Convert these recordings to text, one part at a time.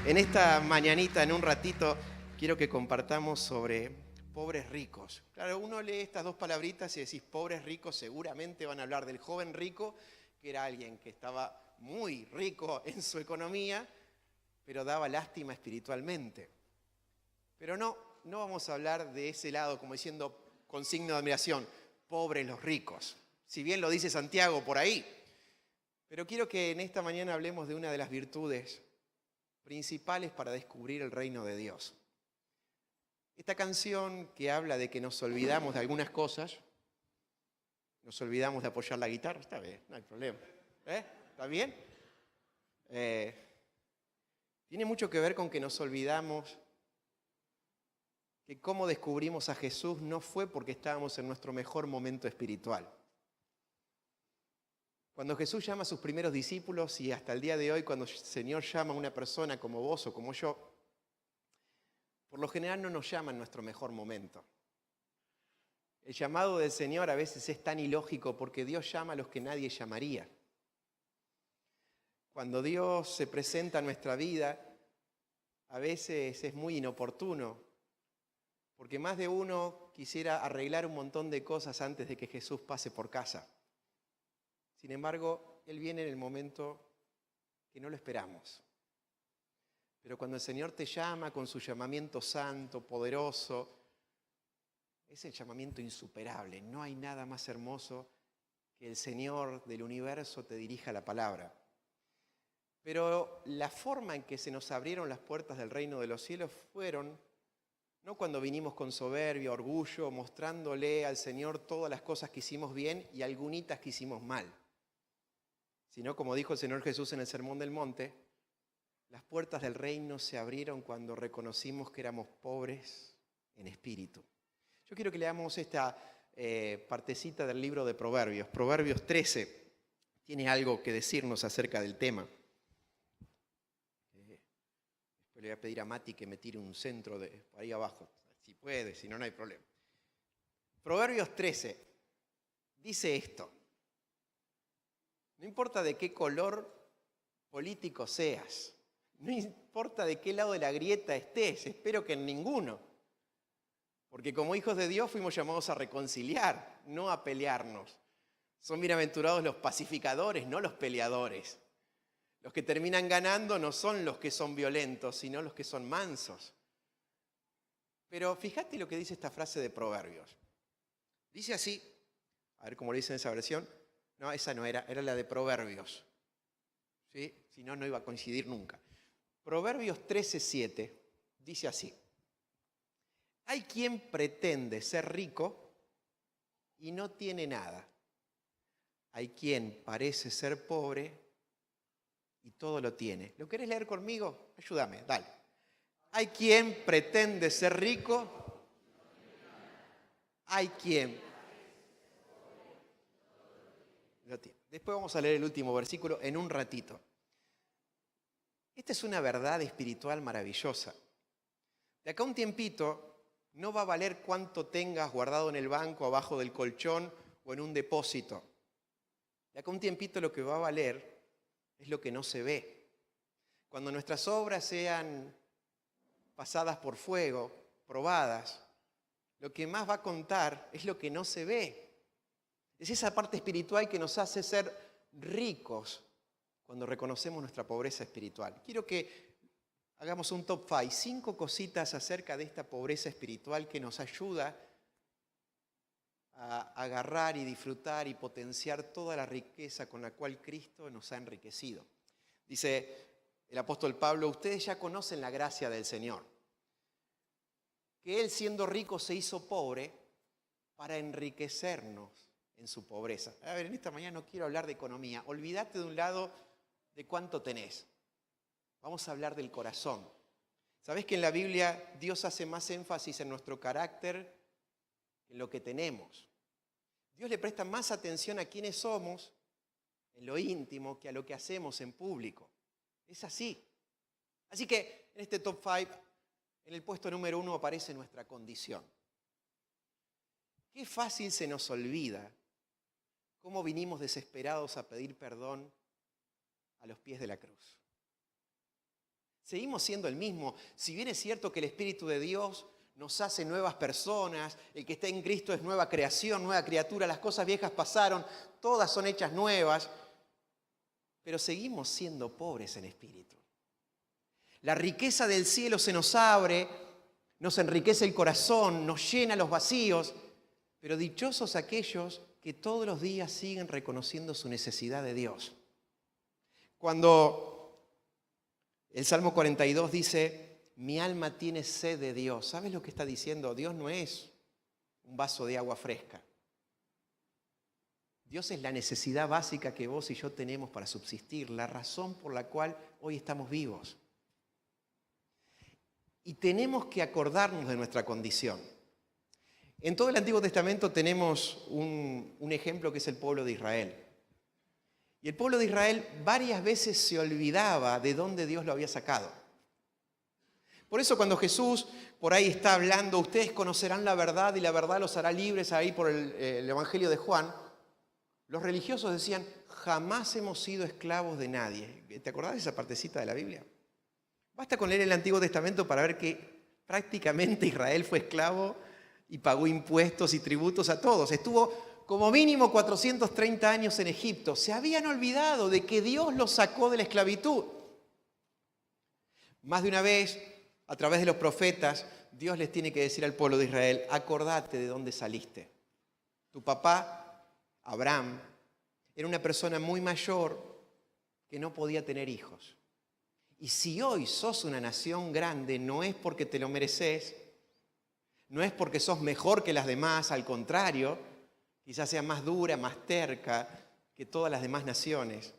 En esta mañanita, en un ratito, quiero que compartamos sobre pobres ricos. Claro, uno lee estas dos palabritas y decís pobres ricos, seguramente van a hablar del joven rico, que era alguien que estaba muy rico en su economía, pero daba lástima espiritualmente. Pero no vamos a hablar de ese lado como diciendo con signo de admiración, pobres los ricos. Si bien lo dice Santiago por ahí. Pero quiero que en esta mañana hablemos de una de las virtudes principales para descubrir el reino de Dios. Esta canción que habla de que nos olvidamos de algunas cosas, nos olvidamos de apoyar la guitarra, está bien, no hay problema. ¿Está bien? Tiene mucho que ver con que nos olvidamos que cómo descubrimos a Jesús no fue porque estábamos en nuestro mejor momento espiritual. Cuando Jesús llama a sus primeros discípulos y hasta el día de hoy cuando el Señor llama a una persona como vos o como yo, por lo general no nos llama en nuestro mejor momento. El llamado del Señor a veces es tan ilógico porque Dios llama a los que nadie llamaría. Cuando Dios se presenta en nuestra vida, a veces es muy inoportuno, porque más de uno quisiera arreglar un montón de cosas antes de que Jesús pase por casa. Sin embargo, Él viene en el momento que no lo esperamos. Pero cuando el Señor te llama con su llamamiento santo, poderoso, es el llamamiento insuperable. No hay nada más hermoso que el Señor del universo te dirija la palabra. Pero la forma en que se nos abrieron las puertas del reino de los cielos fueron no cuando vinimos con soberbia, orgullo, mostrándole al Señor todas las cosas que hicimos bien y algunitas que hicimos mal, sino como dijo el Señor Jesús en el Sermón del Monte, las puertas del reino se abrieron cuando reconocimos que éramos pobres en espíritu. Yo quiero que leamos esta partecita del libro de Proverbios. Proverbios 13 tiene algo que decirnos acerca del tema. Después le voy a pedir a Mati que me tire un centro por ahí abajo. Si puede, si no, no hay problema. Proverbios 13 dice esto. No importa de qué color político seas, no importa de qué lado de la grieta estés, espero que en ninguno. Porque como hijos de Dios fuimos llamados a reconciliar, no a pelearnos. Son bienaventurados los pacificadores, no los peleadores. Los que terminan ganando no son los que son violentos, sino los que son mansos. Pero fíjate lo que dice esta frase de Proverbios. Dice así, a ver cómo lo dice en esa versión. No, esa no era la de Proverbios. ¿Sí? Si no, no iba a coincidir nunca. Proverbios 13:7 dice así. Hay quien pretende ser rico y no tiene nada. Hay quien parece ser pobre y todo lo tiene. ¿Lo querés leer conmigo? Ayúdame, dale. Hay quien pretende ser rico. Hay quien lo tiene. Después vamos a leer el último versículo en un ratito. Esta es una verdad espiritual maravillosa. De acá a un tiempito no va a valer cuánto tengas guardado en el banco, abajo del colchón o en un depósito. De acá a un tiempito lo que va a valer es lo que no se ve. Cuando nuestras obras sean pasadas por fuego, probadas, lo que más va a contar es lo que no se ve. Es esa parte espiritual que nos hace ser ricos cuando reconocemos nuestra pobreza espiritual. Quiero que hagamos un top 5 cositas acerca de esta pobreza espiritual que nos ayuda a agarrar y disfrutar y potenciar toda la riqueza con la cual Cristo nos ha enriquecido. Dice el apóstol Pablo, ustedes ya conocen la gracia del Señor, que Él siendo rico se hizo pobre para enriquecernos en su pobreza. A ver, en esta mañana no quiero hablar de economía, olvídate de un lado de cuánto tenés. Vamos a hablar del corazón. ¿Sabés que en la Biblia Dios hace más énfasis en nuestro carácter que en lo que tenemos? Dios le presta más atención a quiénes somos en lo íntimo que a lo que hacemos en público. Es así. Así que en este top 5, en el puesto número 1 aparece nuestra condición. Qué fácil se nos olvida cómo vinimos desesperados a pedir perdón a los pies de la cruz. Seguimos siendo el mismo. Si bien es cierto que el Espíritu de Dios nos hace nuevas personas, el que está en Cristo es nueva creación, nueva criatura, las cosas viejas pasaron, todas son hechas nuevas, pero seguimos siendo pobres en espíritu. La riqueza del cielo se nos abre, nos enriquece el corazón, nos llena los vacíos, pero dichosos aquellos que todos los días siguen reconociendo su necesidad de Dios. Cuando el Salmo 42 dice, mi alma tiene sed de Dios. ¿Sabes lo que está diciendo? Dios no es un vaso de agua fresca. Dios es la necesidad básica que vos y yo tenemos para subsistir, la razón por la cual hoy estamos vivos. Y tenemos que acordarnos de nuestra condición. En todo el Antiguo Testamento tenemos un ejemplo que es el pueblo de Israel. Y el pueblo de Israel varias veces se olvidaba de dónde Dios lo había sacado. Por eso cuando Jesús por ahí está hablando, ustedes conocerán la verdad y la verdad los hará libres, ahí por el Evangelio de Juan, los religiosos decían, jamás hemos sido esclavos de nadie. ¿Te acordás de esa partecita de la Biblia? Basta con leer el Antiguo Testamento para ver que prácticamente Israel fue esclavo y pagó impuestos y tributos a todos. Estuvo como mínimo 430 años en Egipto. Se habían olvidado de que Dios los sacó de la esclavitud. Más de una vez, a través de los profetas, Dios les tiene que decir al pueblo de Israel, acordate de dónde saliste. Tu papá, Abraham, era una persona muy mayor que no podía tener hijos. Y si hoy sos una nación grande, no es porque te lo mereces, no es porque sos mejor que las demás, al contrario, quizás sea más dura, más terca que todas las demás naciones.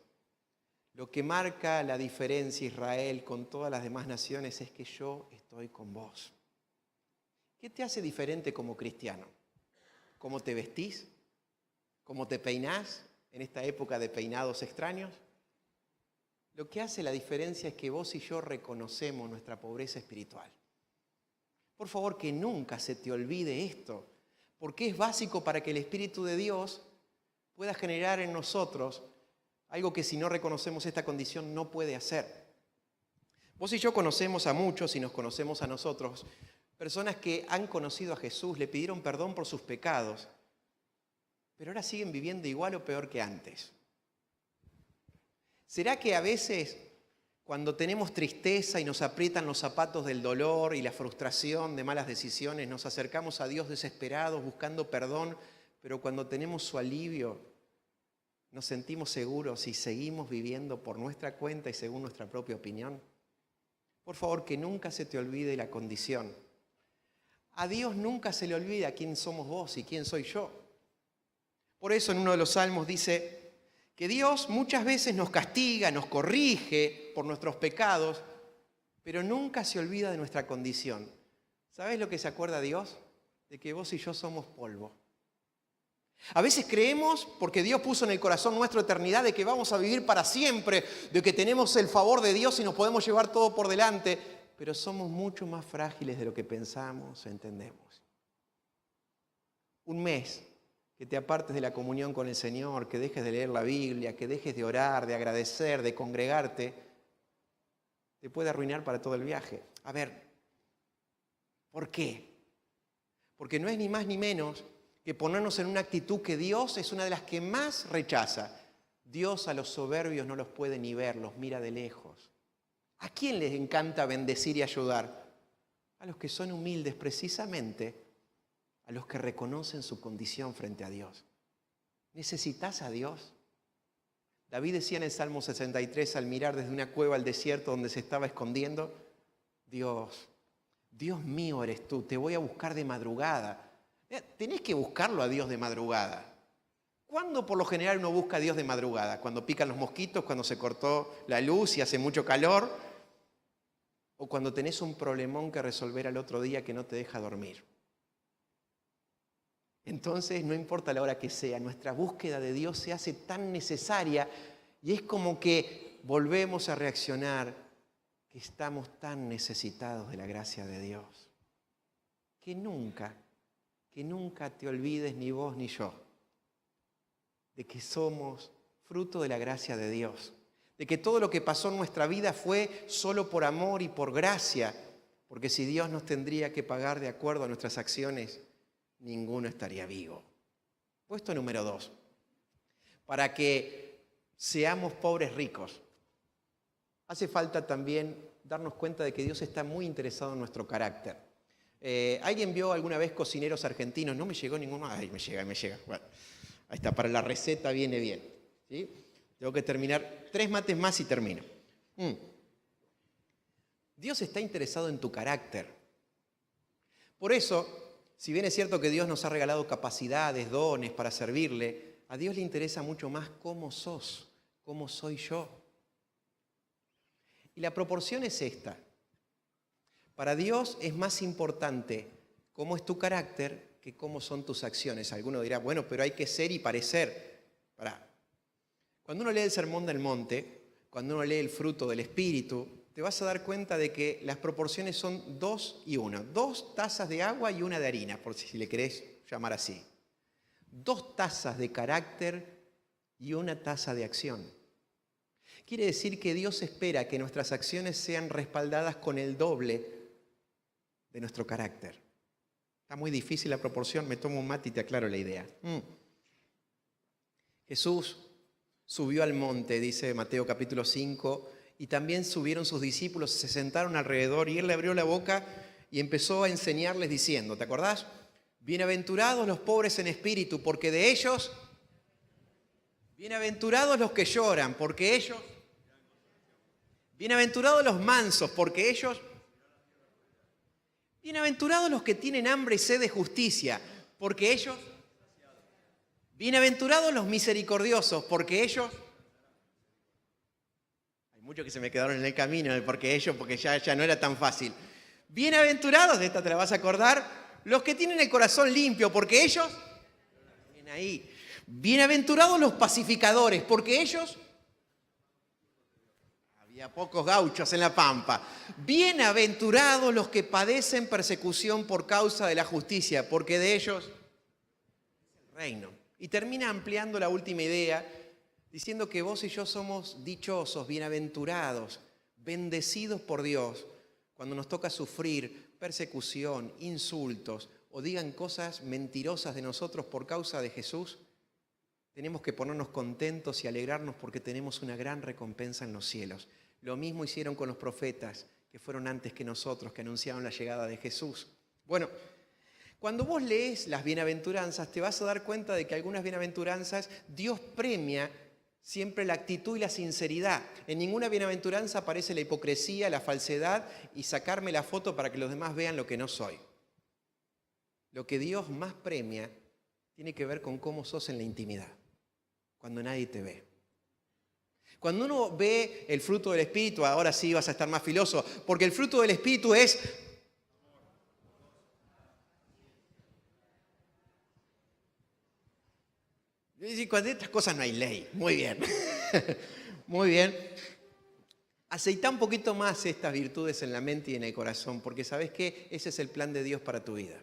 Lo que marca la diferencia Israel con todas las demás naciones es que yo estoy con vos. ¿Qué te hace diferente como cristiano? ¿Cómo te vestís? ¿Cómo te peinás en esta época de peinados extraños? Lo que hace la diferencia es que vos y yo reconocemos nuestra pobreza espiritual. Por favor, que nunca se te olvide esto, porque es básico para que el Espíritu de Dios pueda generar en nosotros algo que si no reconocemos esta condición no puede hacer. Vos y yo conocemos a muchos y nos conocemos a nosotros, personas que han conocido a Jesús, le pidieron perdón por sus pecados, pero ahora siguen viviendo igual o peor que antes. ¿Será que a veces cuando tenemos tristeza y nos aprietan los zapatos del dolor y la frustración de malas decisiones, nos acercamos a Dios desesperados buscando perdón, pero cuando tenemos su alivio nos sentimos seguros y seguimos viviendo por nuestra cuenta y según nuestra propia opinión? Por favor, que nunca se te olvide la condición. A Dios nunca se le olvida quién somos vos y quién soy yo. Por eso en uno de los salmos dice que Dios muchas veces nos castiga, nos corrige por nuestros pecados, pero nunca se olvida de nuestra condición. ¿Sabes lo que se acuerda Dios? De que vos y yo somos polvo. A veces creemos, porque Dios puso en el corazón nuestra eternidad, de que vamos a vivir para siempre, de que tenemos el favor de Dios y nos podemos llevar todo por delante, pero somos mucho más frágiles de lo que pensamos, entendemos. Un mes que te apartes de la comunión con el Señor, que dejes de leer la Biblia, que dejes de orar, de agradecer, de congregarte, te puede arruinar para todo el viaje. A ver, ¿por qué? Porque no es ni más ni menos que ponernos en una actitud que Dios es una de las que más rechaza. Dios a los soberbios no los puede ni ver, los mira de lejos. ¿A quién les encanta bendecir y ayudar? A los que son humildes, precisamente a los que reconocen su condición frente a Dios. ¿Necesitas a Dios? David decía en el Salmo 63, al mirar desde una cueva al desierto donde se estaba escondiendo, Dios mío eres tú, te voy a buscar de madrugada. Tenés que buscarlo a Dios de madrugada. ¿Cuándo por lo general uno busca a Dios de madrugada? ¿Cuando pican los mosquitos, cuando se cortó la luz y hace mucho calor? ¿O cuando tenés un problemón que resolver al otro día que no te deja dormir? Entonces, no importa la hora que sea, nuestra búsqueda de Dios se hace tan necesaria y es como que volvemos a reaccionar que estamos tan necesitados de la gracia de Dios. Que nunca te olvides ni vos ni yo de que somos fruto de la gracia de Dios, de que todo lo que pasó en nuestra vida fue solo por amor y por gracia, porque si Dios nos tendría que pagar de acuerdo a nuestras acciones, ninguno estaría vivo. Puesto número 2, para que seamos pobres ricos, hace falta también darnos cuenta de que Dios está muy interesado en nuestro carácter. ¿Alguien vio alguna vez Cocineros Argentinos? No me llegó ninguno. Ay, me llega. Bueno, ahí está, para la receta viene bien. ¿Sí? Tengo que terminar 3 mates más y termino. Dios está interesado en tu carácter. Por eso, si bien es cierto que Dios nos ha regalado capacidades, dones para servirle, a Dios le interesa mucho más cómo sos, cómo soy yo. Y la proporción es esta. Para Dios es más importante cómo es tu carácter que cómo son tus acciones. Alguno dirá, bueno, pero hay que ser y parecer. Cuando uno lee el Sermón del Monte, cuando uno lee el fruto del Espíritu, te vas a dar cuenta de que las proporciones son 2 y 1. 2 tazas de agua y 1 de harina, por si le querés llamar así. 2 tazas de carácter y 1 taza de acción. Quiere decir que Dios espera que nuestras acciones sean respaldadas con el doble de nuestro carácter. Está muy difícil la proporción, me tomo un mate y te aclaro la idea. Jesús subió al monte, dice Mateo capítulo 5, y también subieron sus discípulos, se sentaron alrededor y él le abrió la boca y empezó a enseñarles diciendo, ¿te acordás? Bienaventurados los pobres en espíritu, porque de ellos, bienaventurados los que lloran, porque ellos, bienaventurados los mansos, porque ellos, bienaventurados los que tienen hambre y sed de justicia, porque ellos, bienaventurados los misericordiosos, porque ellos, hay muchos que se me quedaron en el camino, porque ya no era tan fácil. Bienaventurados, de esta te la vas a acordar, los que tienen el corazón limpio, porque ellos, ven ahí, bienaventurados los pacificadores, porque ellos, había pocos gauchos en la pampa. Bienaventurados los que padecen persecución por causa de la justicia, porque de ellos es el reino. Y termina ampliando la última idea, diciendo que vos y yo somos dichosos, bienaventurados, bendecidos por Dios, cuando nos toca sufrir persecución, insultos, o digan cosas mentirosas de nosotros por causa de Jesús. Tenemos que ponernos contentos y alegrarnos porque tenemos una gran recompensa en los cielos. Lo mismo hicieron con los profetas que fueron antes que nosotros, que anunciaron la llegada de Jesús. Bueno, cuando vos lees las bienaventuranzas, te vas a dar cuenta de que algunas bienaventuranzas Dios premia siempre la actitud y la sinceridad. En ninguna bienaventuranza aparece la hipocresía, la falsedad y sacarme la foto para que los demás vean lo que no soy. Lo que Dios más premia tiene que ver con cómo sos en la intimidad, cuando nadie te ve. Cuando uno ve el fruto del Espíritu, ahora sí vas a estar más filoso, porque el fruto del Espíritu es cuando de estas cosas no hay ley. Muy bien. Muy bien. Aceitá un poquito más estas virtudes en la mente y en el corazón, porque ¿sabés qué? Ese es el plan de Dios para tu vida.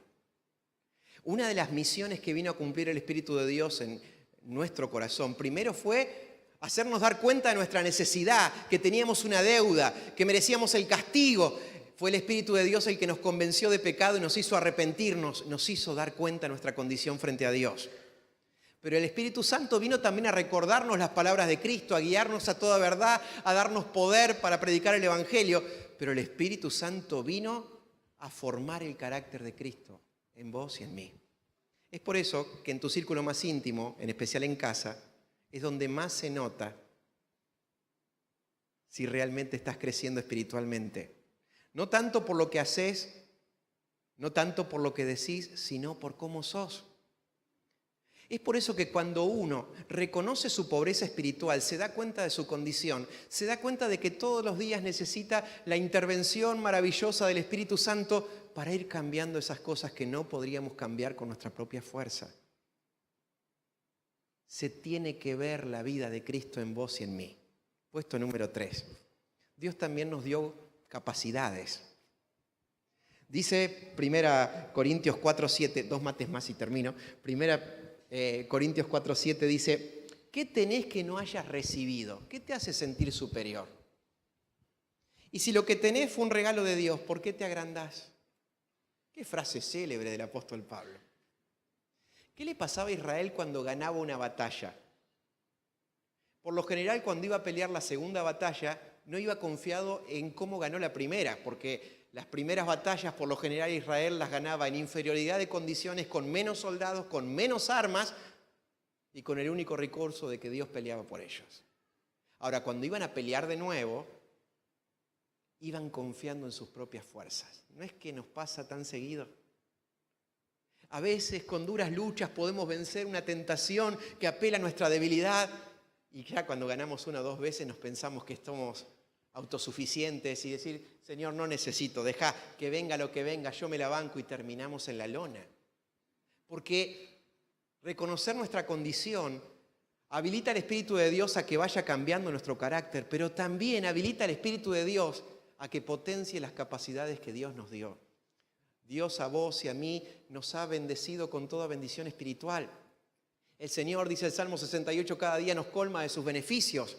Una de las misiones que vino a cumplir el Espíritu de Dios en nuestro corazón, primero fue hacernos dar cuenta de nuestra necesidad, que teníamos una deuda, que merecíamos el castigo. Fue el Espíritu de Dios el que nos convenció de pecado y nos hizo arrepentirnos, nos hizo dar cuenta de nuestra condición frente a Dios. Pero el Espíritu Santo vino también a recordarnos las palabras de Cristo, a guiarnos a toda verdad, a darnos poder para predicar el Evangelio. Pero el Espíritu Santo vino a formar el carácter de Cristo en vos y en mí. Es por eso que en tu círculo más íntimo, en especial en casa, es donde más se nota si realmente estás creciendo espiritualmente. No tanto por lo que haces, no tanto por lo que decís, sino por cómo sos. Es por eso que cuando uno reconoce su pobreza espiritual, se da cuenta de su condición, se da cuenta de que todos los días necesita la intervención maravillosa del Espíritu Santo para ir cambiando esas cosas que no podríamos cambiar con nuestra propia fuerza. Se tiene que ver la vida de Cristo en vos y en mí. Puesto número 3. Dios también nos dio capacidades. Dice 1 Corintios 4:7, 2 mates más y termino. 1 Corintios 4:7 dice, ¿Qué tenés que no hayas recibido? ¿Qué te hace sentir superior? Y si lo que tenés fue un regalo de Dios, ¿por qué te agrandás? Qué frase célebre del apóstol Pablo. ¿Qué le pasaba a Israel cuando ganaba una batalla? Por lo general, cuando iba a pelear la segunda batalla, no iba confiado en cómo ganó la primera, porque las primeras batallas, por lo general, Israel las ganaba en inferioridad de condiciones, con menos soldados, con menos armas y con el único recurso de que Dios peleaba por ellos. Ahora, cuando iban a pelear de nuevo, iban confiando en sus propias fuerzas. ¿No es que nos pasa tan seguido? A veces, con duras luchas, podemos vencer una tentación que apela a nuestra debilidad. Y ya cuando ganamos una o dos veces nos pensamos que somos autosuficientes y decir, Señor, no necesito, deja que venga lo que venga, yo me la banco, y terminamos en la lona. Porque reconocer nuestra condición habilita al Espíritu de Dios a que vaya cambiando nuestro carácter, pero también habilita al Espíritu de Dios a que potencie las capacidades que Dios nos dio. Dios a vos y a mí nos ha bendecido con toda bendición espiritual. El Señor, dice el Salmo 68, cada día nos colma de sus beneficios.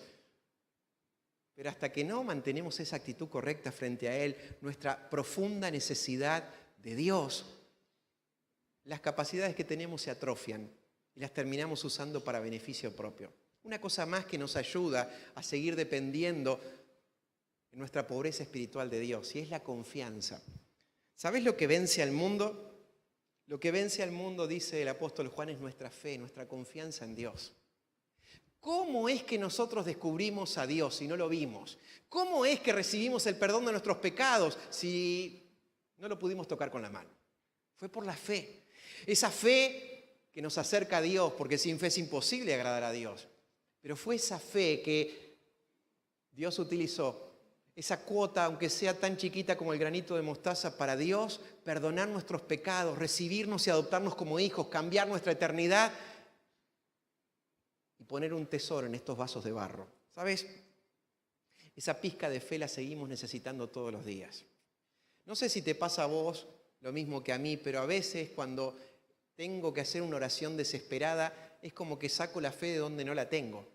Pero hasta que no mantenemos esa actitud correcta frente a Él, nuestra profunda necesidad de Dios, las capacidades que tenemos se atrofian y las terminamos usando para beneficio propio. Una cosa más que nos ayuda a seguir dependiendo en nuestra pobreza espiritual de Dios, y es la confianza. ¿Sabés lo que vence al mundo? Lo que vence al mundo, dice el apóstol Juan, es nuestra fe, nuestra confianza en Dios. ¿Cómo es que nosotros descubrimos a Dios si no lo vimos? ¿Cómo es que recibimos el perdón de nuestros pecados si no lo pudimos tocar con la mano? Fue por la fe. Esa fe que nos acerca a Dios, porque sin fe es imposible agradar a Dios. Pero fue esa fe que Dios utilizó, esa cuota, aunque sea tan chiquita como el granito de mostaza, para Dios perdonar nuestros pecados, recibirnos y adoptarnos como hijos, cambiar nuestra eternidad y poner un tesoro en estos vasos de barro. ¿Sabes? Esa pizca de fe la seguimos necesitando todos los días. No sé si te pasa a vos lo mismo que a mí, pero a veces cuando tengo que hacer una oración desesperada, es como que saco la fe de donde no la tengo.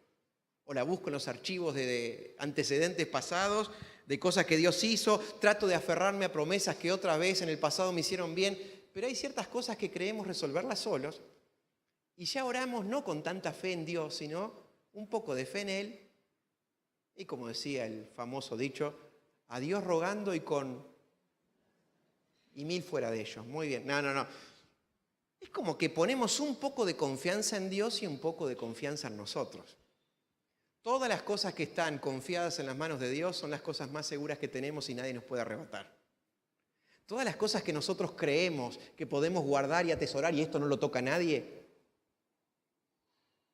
O la busco en los archivos de antecedentes pasados, de cosas que Dios hizo, trato de aferrarme a promesas que otra vez en el pasado me hicieron bien, pero hay ciertas cosas que creemos resolverlas solos y ya oramos no con tanta fe en Dios, sino un poco de fe en Él y, como decía el famoso dicho, a Dios rogando y mil fuera de ellos. Muy bien, no. Es como que ponemos un poco de confianza en Dios y un poco de confianza en nosotros. Todas las cosas que están confiadas en las manos de Dios son las cosas más seguras que tenemos y nadie nos puede arrebatar. Todas las cosas que nosotros creemos que podemos guardar y atesorar, y esto no lo toca a nadie,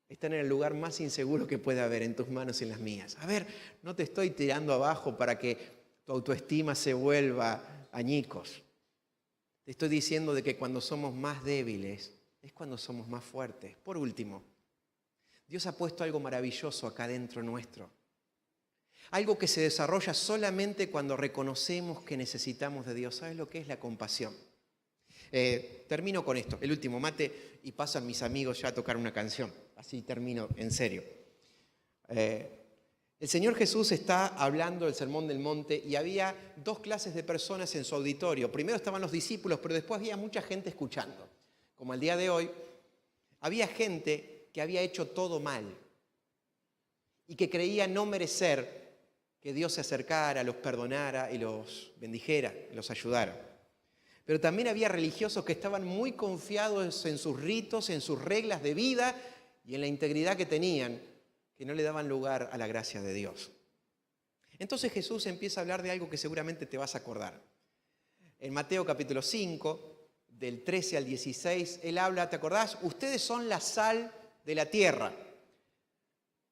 están en el lugar más inseguro que puede haber, en tus manos y en las mías. A ver, no te estoy tirando abajo para que tu autoestima se vuelva añicos. Te estoy diciendo de que cuando somos más débiles es cuando somos más fuertes. Por último, Dios ha puesto algo maravilloso acá dentro nuestro. Algo que se desarrolla solamente cuando reconocemos que necesitamos de Dios. ¿Sabes lo que es la compasión? Termino con esto, el último mate, y pasan mis amigos ya a tocar una canción. Así termino en serio. El Señor Jesús está hablando del Sermón del Monte y había dos clases de personas en su auditorio. Primero estaban los discípulos, pero después había mucha gente escuchando. Como el día de hoy, había gente que había hecho todo mal y que creía no merecer que Dios se acercara, los perdonara y los bendijera, los ayudara. Pero también había religiosos que estaban muy confiados en sus ritos, en sus reglas de vida y en la integridad que tenían, que no le daban lugar a la gracia de Dios. Entonces Jesús empieza a hablar de algo que seguramente te vas a acordar. En Mateo capítulo 5, del 13 al 16, Él habla, ¿te acordás? Ustedes son la sal de la tierra.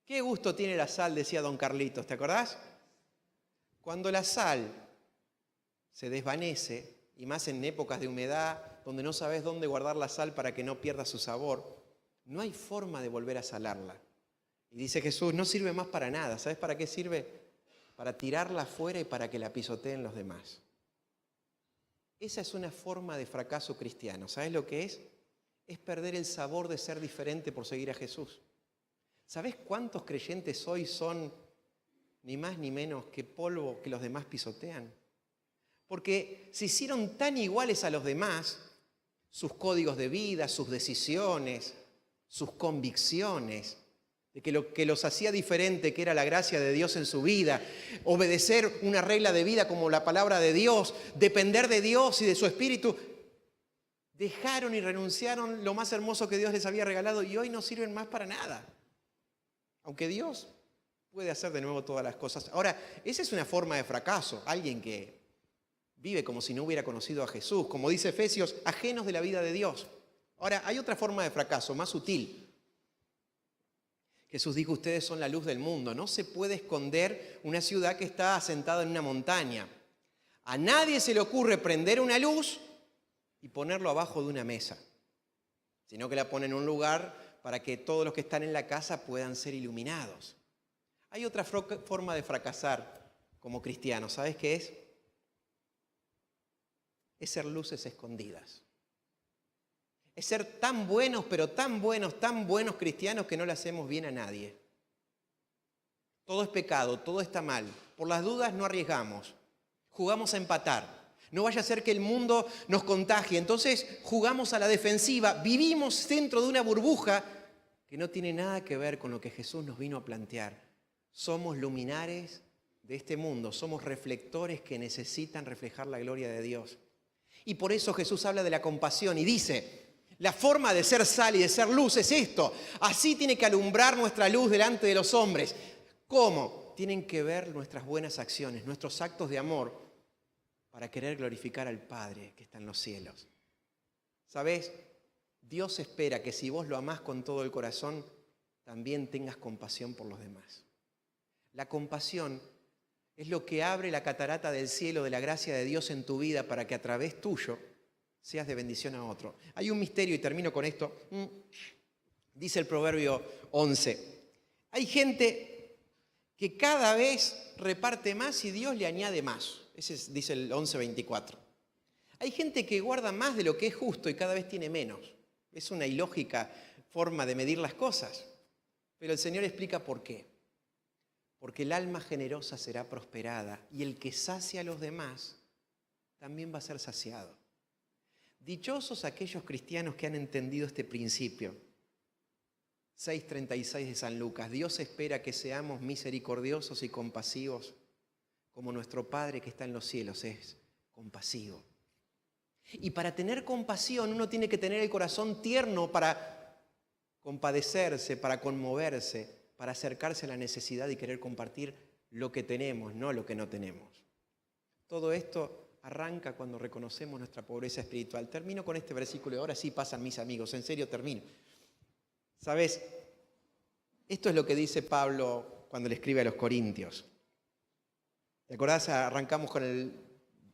¿Qué gusto tiene la sal?, decía don Carlitos, ¿te acordás? Cuando la sal se desvanece, y más en épocas de humedad, donde no sabes dónde guardar la sal para que no pierda su sabor, no hay forma de volver a salarla. Y dice Jesús, no sirve más para nada. ¿Sabes para qué sirve? Para tirarla afuera y para que la pisoteen los demás. Esa es una forma de fracaso cristiano. ¿Sabes lo que es? Es perder el sabor de ser diferente por seguir a Jesús. ¿Sabés cuántos creyentes hoy son ni más ni menos que polvo que los demás pisotean? Porque se hicieron tan iguales a los demás, sus códigos de vida, sus decisiones, sus convicciones, de que lo que los hacía diferente, que era la gracia de Dios en su vida, obedecer una regla de vida como la palabra de Dios, depender de Dios y de su Espíritu, dejaron y renunciaron lo más hermoso que Dios les había regalado y hoy no sirven más para nada. Aunque Dios puede hacer de nuevo todas las cosas. Ahora, esa es una forma de fracaso. Alguien que vive como si no hubiera conocido a Jesús, como dice Efesios, ajenos de la vida de Dios. Ahora, hay otra forma de fracaso, más sutil. Jesús dijo, ustedes son la luz del mundo. No se puede esconder una ciudad que está asentada en una montaña. A nadie se le ocurre prender una luz y ponerlo abajo de una mesa, sino que la pone en un lugar para que todos los que están en la casa puedan ser iluminados. Hay otra forma de fracasar como cristianos. ¿Sabes qué es? Es ser luces escondidas. Es ser tan buenos, pero tan buenos cristianos que no le hacemos bien a nadie. Todo es pecado, todo está mal. Por las dudas no arriesgamos. Jugamos a empatar. No vaya a ser que el mundo nos contagie. Entonces jugamos a la defensiva. Vivimos dentro de una burbuja que no tiene nada que ver con lo que Jesús nos vino a plantear. Somos luminares de este mundo. Somos reflectores que necesitan reflejar la gloria de Dios. Y por eso Jesús habla de la compasión y dice, la forma de ser sal y de ser luz es esto. Así tiene que alumbrar nuestra luz delante de los hombres. ¿Cómo? Tienen que ver nuestras buenas acciones, nuestros actos de amor para querer glorificar al Padre que está en los cielos. ¿Sabés? Dios espera que si vos lo amás con todo el corazón, también tengas compasión por los demás. La compasión es lo que abre la catarata del cielo de la gracia de Dios en tu vida para que a través tuyo seas de bendición a otro. Hay un misterio y termino con esto. Dice el Proverbio 11. Hay gente que cada vez reparte más y Dios le añade más. Ese dice el 11:24. Hay gente que guarda más de lo que es justo y cada vez tiene menos. Es una ilógica forma de medir las cosas. Pero el Señor explica por qué. Porque el alma generosa será prosperada y el que sacia a los demás también va a ser saciado. Dichosos aquellos cristianos que han entendido este principio. 6:36 de San Lucas. Dios espera que seamos misericordiosos y compasivos como nuestro Padre que está en los cielos es compasivo. Y para tener compasión uno tiene que tener el corazón tierno para compadecerse, para conmoverse, para acercarse a la necesidad y querer compartir lo que tenemos, no lo que no tenemos. Todo esto arranca cuando reconocemos nuestra pobreza espiritual. Termino con este versículo y ahora sí pasan mis amigos, en serio termino. ¿Sabes? Esto es lo que dice Pablo cuando le escribe a los Corintios. ¿Te acordás? Arrancamos con el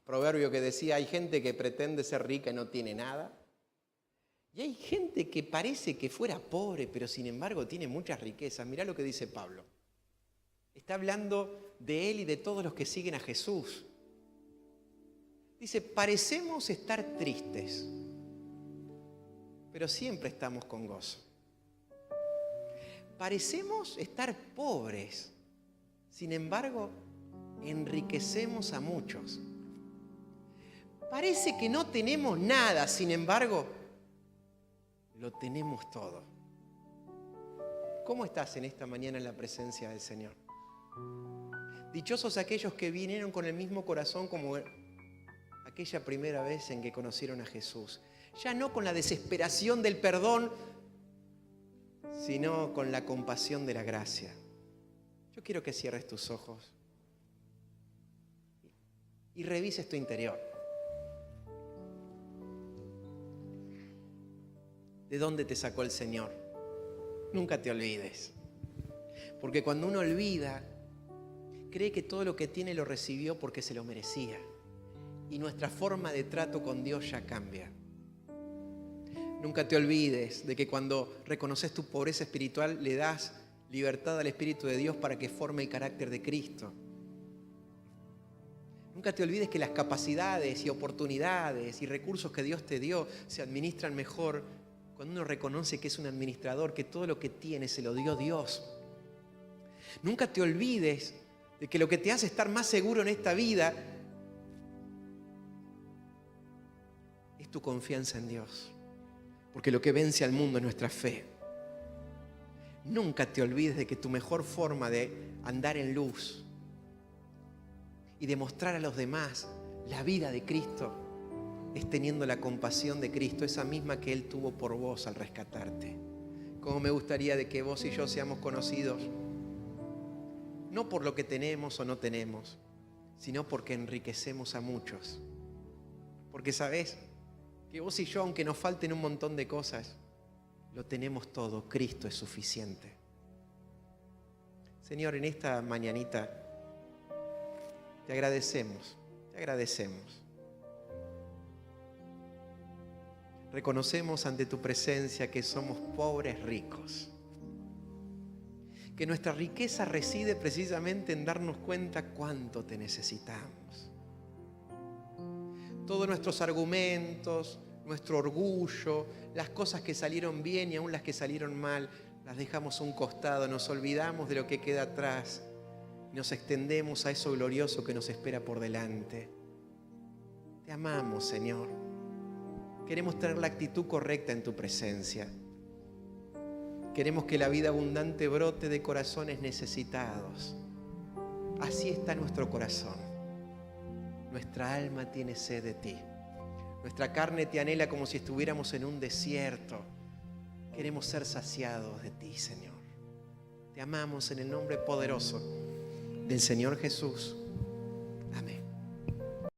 proverbio que decía, hay gente que pretende ser rica y no tiene nada. Y hay gente que parece que fuera pobre, pero sin embargo tiene muchas riquezas. Mirá lo que dice Pablo. Está hablando de él y de todos los que siguen a Jesús. Dice, parecemos estar tristes, pero siempre estamos con gozo. Parecemos estar pobres, sin embargo, enriquecemos a muchos. Parece que no tenemos nada, sin embargo, lo tenemos todo. ¿Cómo estás en esta mañana en la presencia del Señor? Dichosos aquellos que vinieron con el mismo corazón como aquella primera vez en que conocieron a Jesús. Ya no con la desesperación del perdón, sino con la compasión de la gracia. Yo quiero que cierres tus ojos y revises tu interior. ¿De dónde te sacó el Señor? Nunca te olvides. Porque cuando uno olvida, cree que todo lo que tiene lo recibió porque se lo merecía. Y nuestra forma de trato con Dios ya cambia. Nunca te olvides de que cuando reconoces tu pobreza espiritual, le das libertad al Espíritu de Dios para que forme el carácter de Cristo. Nunca te olvides que las capacidades y oportunidades y recursos que Dios te dio se administran mejor cuando uno reconoce que es un administrador, que todo lo que tiene se lo dio Dios. Nunca te olvides de que lo que te hace estar más seguro en esta vida es tu confianza en Dios. Porque lo que vence al mundo es nuestra fe. Nunca te olvides de que tu mejor forma de andar en luz y demostrar a los demás la vida de Cristo es teniendo la compasión de Cristo, esa misma que Él tuvo por vos al rescatarte. Cómo me gustaría de que vos y yo seamos conocidos, no por lo que tenemos o no tenemos, sino porque enriquecemos a muchos. Porque sabés que vos y yo, aunque nos falten un montón de cosas, lo tenemos todo. Cristo es suficiente. Señor, en esta mañanita te agradecemos, te agradecemos. Reconocemos ante tu presencia que somos pobres ricos, que nuestra riqueza reside precisamente en darnos cuenta cuánto te necesitamos. Todos nuestros argumentos, nuestro orgullo, las cosas que salieron bien y aún las que salieron mal, las dejamos a un costado, nos olvidamos de lo que queda atrás y nos extendemos a eso glorioso que nos espera por delante. Te amamos, Señor. Queremos tener la actitud correcta en tu presencia. Queremos que la vida abundante brote de corazones necesitados. Así está nuestro corazón. Nuestra alma tiene sed de ti. Nuestra carne te anhela como si estuviéramos en un desierto. Queremos ser saciados de ti, Señor. Te amamos en el nombre poderoso del Señor Jesús.